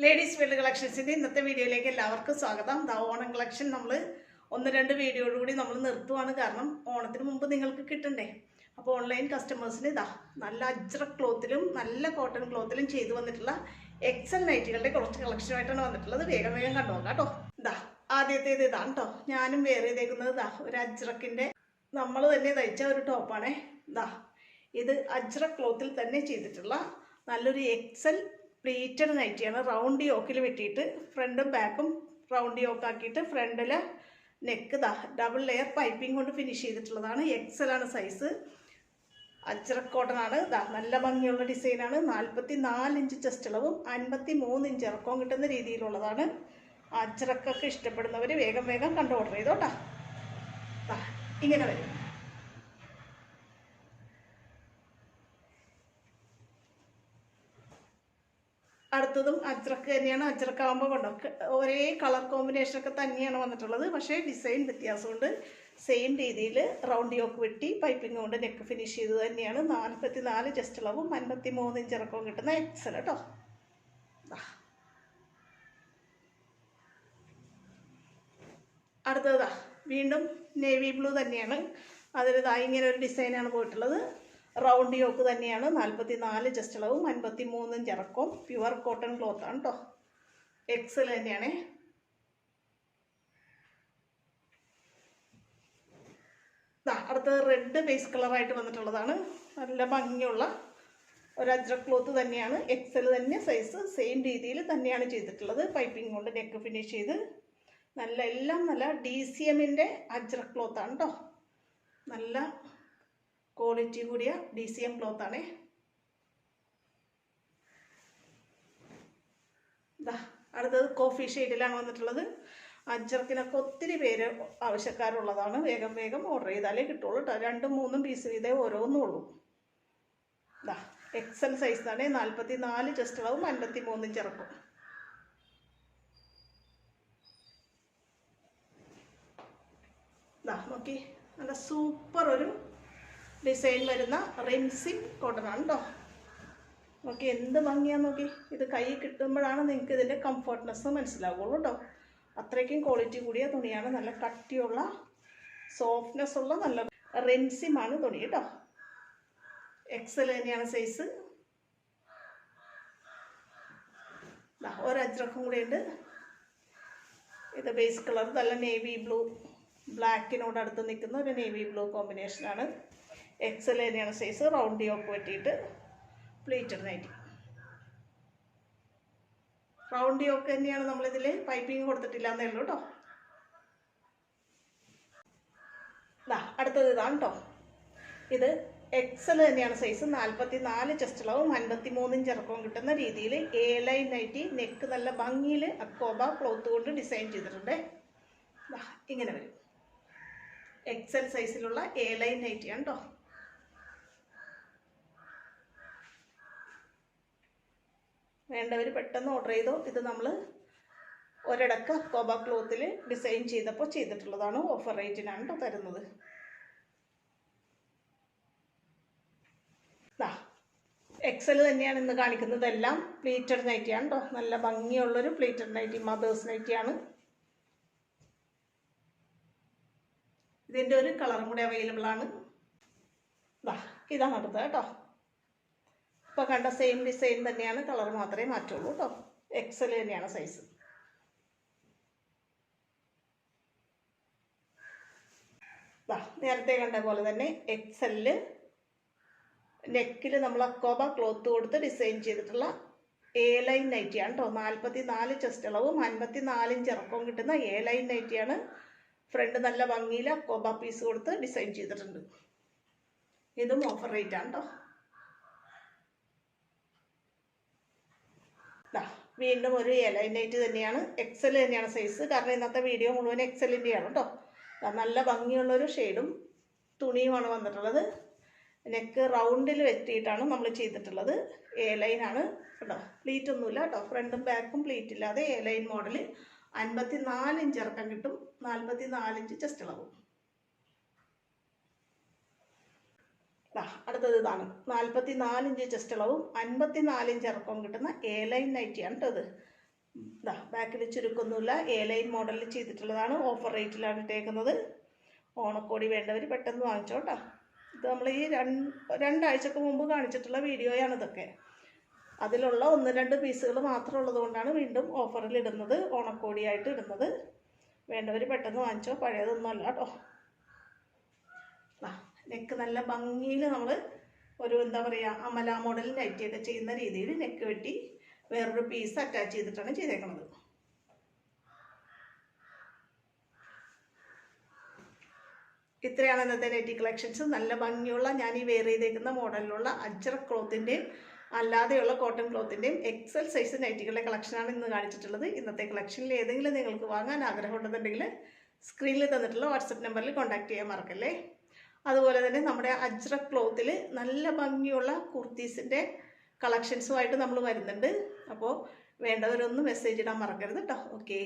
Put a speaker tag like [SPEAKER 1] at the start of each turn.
[SPEAKER 1] Ladies wear കളക്ഷൻസിൻ്റെ ഇന്നത്തെ വീഡിയോയിലേക്ക് എല്ലാവർക്കും സ്വാഗതം. ഓണം കളക്ഷൻ നമ്മൾ ഒന്ന് രണ്ട് വീഡിയോയോടുകൂടി നമ്മൾ നിർത്തുവാണ്. കാരണം ഓണത്തിന് മുമ്പ് നിങ്ങൾക്ക് കിട്ടണ്ടേ. അപ്പോൾ ഓൺലൈൻ കസ്റ്റമേഴ്സിന് നല്ല അജ്രക് ക്ലോത്തിലും നല്ല കോട്ടൺ ക്ലോത്തിലും ചെയ്തു വന്നിട്ടുള്ള എക്സൽ നൈറ്റികളുടെ കുറച്ച് കളക്ഷനുമായിട്ടാണ് വന്നിട്ടുള്ളത്. വേഗം വേഗം കണ്ടുപോകാം കേട്ടോ. ആദ്യത്തേത് ഇതാണ് കേട്ടോ. ഞാനും വേറെ ചെയ്തേക്കുന്നത് ഒരു അജ്രക്കിൻ്റെ നമ്മൾ തന്നെ തയ്ച്ച ഒരു ടോപ്പാണേ. ഇത് അജ്രക് ക്ലോത്തിൽ തന്നെ ചെയ്തിട്ടുള്ള നല്ലൊരു എക്സൽ പ്ലീറ്റഡ് നൈറ്റിയാണ്. റൗണ്ട് യോക്കിൽ വെട്ടിയിട്ട് ഫ്രണ്ടും ബാക്കും റൗണ്ട് യോക്കാക്കിയിട്ട് ഫ്രണ്ടിൽ നെക്ക് ഡബിൾ ലെയർ പൈപ്പിംഗ് കൊണ്ട് ഫിനിഷ് ചെയ്തിട്ടുള്ളതാണ്. എക്സലാണ് സൈസ്. അജ്രക് കോട്ടൺ ആണ്. നല്ല ഭംഗിയുള്ള ഡിസൈനാണ്. 44 ഇഞ്ച് ചെസ്റ്റ് അളവും 53 ഇഞ്ച് ഇറക്കവും കിട്ടുന്ന രീതിയിലുള്ളതാണ്. അജ്രക്കൊക്കെ ഇഷ്ടപ്പെടുന്നവർ വേഗം വേഗം കണ്ട് ഓർഡർ ചെയ്തോട്ടാ. ഇങ്ങനെ വരും. അടുത്തതും അജ്രക്ക് തന്നെയാണ്. അജ്രക്കാകുമ്പോൾ കൊണ്ടോ ഒരേ കളർ കോമ്പിനേഷനൊക്കെ തന്നെയാണ് വന്നിട്ടുള്ളത്. പക്ഷേ ഡിസൈൻ വ്യത്യാസമുണ്ട്. സെയിം രീതിയിൽ റൗണ്ട് യോക്ക് വെട്ടി പൈപ്പിംഗ് കൊണ്ട് നെക്ക് ഫിനിഷ് ചെയ്ത് തന്നെയാണ്. 44 ചെസ്റ്റ് അളവും 53 ഇഞ്ച് ഇറക്കവും കിട്ടുന്ന എക്സൽ കേട്ടോ. അടുത്തത് വീണ്ടും നേവി ബ്ലൂ തന്നെയാണ്. അതിൽ ഇങ്ങനെ ഒരു ഡിസൈനാണ് പോയിട്ടുള്ളത്. റൗണ്ട് യോക്ക് തന്നെയാണ്. 44 ചെസ്റ്റ് അളവും 53 ഇഞ്ച് ഇറക്കവും. പ്യുവർ കോട്ടൺ ക്ലോത്ത് ആണ് കേട്ടോ. എക്സൽ തന്നെയാണ്. അടുത്തത് റെഡ് ബേസ് കളറായിട്ട് വന്നിട്ടുള്ളതാണ്. നല്ല ഭംഗിയുള്ള ഒരു അജ്രക് ക്ലോത്ത് തന്നെയാണ്. എക്സൽ തന്നെ സൈസ്. സെയിം രീതിയിൽ തന്നെയാണ് ചെയ്തിട്ടുള്ളത്. പൈപ്പിംഗ് കൊണ്ട് നെക്ക് ഫിനിഷ് ചെയ്ത് എല്ലാം നല്ല DCMൻ്റെ അജ്രക് ക്ലോത്താണ് കേട്ടോ. നല്ല ക്വാളിറ്റി കൂടിയ DCM ക്ലോത്താണേ. അടുത്തത് കോഫി ഷെയ്ഡിലാണ് വന്നിട്ടുള്ളത്. അജ്രക്കിനൊക്കെ ഒത്തിരി പേര് ആവശ്യക്കാരുള്ളതാണ്. വേഗം വേഗം ഓർഡർ ചെയ്താലേ കിട്ടുള്ളൂ കേട്ടോ. 2-3 പീസ് വീതേ ഓരോന്നും ഉള്ളൂ. എക്സൽ സൈസാണ്. 44 ചെസ്റ്റ് അളവും 53 ഇഞ്ച് ഇറക്കും. നോക്കി നല്ല സൂപ്പർ ഒരു ഡിസൈൻ വരുന്ന റിംസിം കോട്ടൺ ആണ് കേട്ടോ. നോക്കി എന്ത് ഭംഗിയാന്ന് നോക്കി. ഇത് കൈ കിട്ടുമ്പോഴാണ് നിങ്ങൾക്ക് ഇതിൻ്റെ കംഫർട്ട്നെസ് മനസ്സിലാവുള്ളൂ കേട്ടോ. അത്രയ്ക്കും ക്വാളിറ്റി കൂടിയ തുണിയാണ്. നല്ല കട്ടിയുള്ള സോഫ്റ്റ്നെസ് ഉള്ള നല്ല റിംസിമാണ് തുണി കേട്ടോ. എക്സൽ തന്നെയാണ് സൈസ്. ഒരു അജ്രക്കും കൂടെ ഉണ്ട്. ഇത് ബേസ് കളർ നല്ല നേവി ബ്ലൂ, ബ്ലാക്കിനോട് അടുത്ത് നിൽക്കുന്ന ഒരു നേവി ബ്ലൂ കോമ്പിനേഷനാണ്. എക്സൽ തന്നെയാണ് സൈസ്. റൗണ്ട് യോക്ക് വെട്ടിയിട്ട് പ്ലീറ്റഡ് നൈറ്റി. റൗണ്ട് യോക്ക് തന്നെയാണ്. നമ്മളിതിൽ പൈപ്പിംഗ് കൊടുത്തിട്ടില്ല എന്നേ ഉള്ളൂ കേട്ടോ. അടുത്തത് ഇതാണ് കേട്ടോ. ഇത് എക്സൽ തന്നെയാണ് സൈസ്. 44 ചെസ്റ്റ് അളവും 53 ഇഞ്ച് ഇറക്കവും കിട്ടുന്ന രീതിയിൽ എ ലൈൻ നൈറ്റി. നെക്ക് നല്ല ഭംഗിയിൽ അക്കോബ ക്ലോത്ത് കൊണ്ട് ഡിസൈൻ ചെയ്തിട്ടുണ്ട്. ഇങ്ങനെ വരും. എക്സൽ സൈസിലുള്ള എ ലൈൻ നൈറ്റിയാണ് കേട്ടോ. വേണ്ടവർ പെട്ടെന്ന് ഓർഡർ ചെയ്തോ. ഇത് നമ്മൾ ഒരിടക്ക് അക്കോബ ക്ലോത്തിൽ ഡിസൈൻ ചെയ്തപ്പോൾ ചെയ്തിട്ടുള്ളതാണ്. ഓഫർ റേറ്റിനാണ് കേട്ടോ തരുന്നത്. എക്സൽ തന്നെയാണ് ഇന്ന് കാണിക്കുന്നതെല്ലാം. പ്ലീറ്റഡ് നൈറ്റിയാണ് കേട്ടോ. നല്ല ഭംഗിയുള്ളൊരു പ്ലീറ്റഡ് നൈറ്റി, മദേഴ്സ് നൈറ്റിയാണ്. ഇതിൻ്റെ ഒരു കളറും കൂടി അവൈലബിൾ ആണ്. ഇതാണ് അടുത്തത് കേട്ടോ. ഇപ്പോൾ കണ്ട സെയിം ഡിസൈൻ തന്നെയാണ്. കളർ മാത്രമേ മാറ്റുള്ളൂ കേട്ടോ. എക്സൽ തന്നെയാണ് സൈസ്. നേരത്തെ കണ്ട പോലെ തന്നെ എക്സലില് നെക്കിൽ നമ്മൾ അക്കോബ ക്ലോത്ത് കൊടുത്ത് ഡിസൈൻ ചെയ്തിട്ടുള്ള എ ലൈൻ നൈറ്റിയാണ് കേട്ടോ. 44 ചെസ്റ്റ് അളവും 54 ഇഞ്ച് ഇറക്കവും കിട്ടുന്ന എ ലൈൻ നൈറ്റിയാണ്. ഫ്രണ്ട് നല്ല ഭംഗിയിൽ അക്കോബ പീസ് കൊടുത്ത് ഡിസൈൻ ചെയ്തിട്ടുണ്ട്. ഇതും ഓഫർ റേറ്റ് ആണ് കേട്ടോ. വീണ്ടും ഒരു എ ലൈൻ നൈറ്റ് തന്നെയാണ്. എക്സൽ തന്നെയാണ് സൈസ്. കാരണം ഇന്നത്തെ വീഡിയോ മുഴുവൻ എക്സലിൻ്റെയാണ് കേട്ടോ. നല്ല ഭംഗിയുള്ളൊരു ഷെയ്ഡും തുണിയുമാണ് വന്നിട്ടുള്ളത്. നെക്ക് റൗണ്ടിൽ വെട്ടിയിട്ടാണ് നമ്മൾ ചെയ്തിട്ടുള്ളത്. എ ലൈനാണ് കേട്ടോ. പ്ലീറ്റ് ഒന്നുമില്ല കേട്ടോ. ഫ്രണ്ടും ബാക്കും പ്ലീറ്റ് ഇല്ലാതെ എ ലൈൻ മോഡൽ. 54 ഇഞ്ച് ഇറക്കം കിട്ടും. 44 ഇഞ്ച് ചെസ്റ്റ് അളവും. അടുത്തത് ഇതാണ് 44 ഇഞ്ച് ചെസ്റ്റ് അളവും 54 ഇഞ്ച് ഇറക്കവും കിട്ടുന്ന എ ലൈൻ നൈറ്റിയാണ് കേട്ടോ. ഇത് ഇതാ ബാക്കിൽ ചുരുക്കൊന്നുമില്ല, എ ലൈൻ മോഡലിൽ ചെയ്തിട്ടുള്ളതാണ്. ഓഫർ റേറ്റിലാണ് ഇട്ടേക്കുന്നത്. ഓണക്കോടി വേണ്ടവർ പെട്ടെന്ന് വാങ്ങിച്ചോ കേട്ടോ. ഇത് നമ്മൾ ഈ രണ്ടാഴ്ചക്ക് മുമ്പ് കാണിച്ചിട്ടുള്ള വീഡിയോയാണ് ഇതൊക്കെ. അതിലുള്ള 1-2 പീസുകൾ മാത്രം ഉള്ളത് കൊണ്ടാണ് വീണ്ടും ഓഫറിൽ ഇടുന്നത്, ഓണക്കോടിയായിട്ട് ഇടുന്നത്. വേണ്ടവർ പെട്ടെന്ന് വാങ്ങിച്ചോ, പഴയതൊന്നും അല്ല കേട്ടോ. നെക്ക് നല്ല ഭംഗിയിൽ നമ്മൾ ഒരു എന്താ പറയുക, അമല മോഡൽ നൈറ്റിയൊക്കെ ചെയ്യുന്ന രീതിയിൽ നെക്ക് വെട്ടി വേറൊരു പീസ് അറ്റാച്ച് ചെയ്തിട്ടാണ് ചെയ്തേക്കുന്നത്. ഇത്രയാണ് ഇന്നത്തെ നൈറ്റി കളക്ഷൻസ്. നല്ല ഭംഗിയുള്ള, ഞാൻ ഈ വെയർ ചെയ്തേക്കുന്ന മോഡലിലുള്ള അജ്രക് ക്ലോത്തിൻ്റെയും അല്ലാതെയുള്ള കോട്ടൺ ക്ലോത്തിൻ്റെയും എക്സൽ സൈസ് നൈറ്റികളുടെ കളക്ഷനാണ് ഇന്ന് കാണിച്ചിട്ടുള്ളത്. ഇന്നത്തെ കളക്ഷനിൽ ഏതെങ്കിലും നിങ്ങൾക്ക് വാങ്ങാൻ ആഗ്രഹമുണ്ടെന്നുണ്ടെങ്കിൽ സ്ക്രീനിൽ തന്നിട്ടുള്ള വാട്സപ്പ് നമ്പറിൽ കോൺടാക്ട് ചെയ്യാൻ മറക്കല്ലേ. അതുപോലെ തന്നെ നമ്മുടെ അജ്രക് ക്ലോത്തിൽ നല്ല ഭംഗിയുള്ള കുർത്തീസിൻ്റെ കളക്ഷൻസുമായിട്ട് നമ്മൾ വരുന്നുണ്ട്. അപ്പോൾ വേണ്ടവരൊന്ന് മെസ്സേജ് ഇടാൻ മറക്കരുത് കേട്ടോ. ഓക്കേ.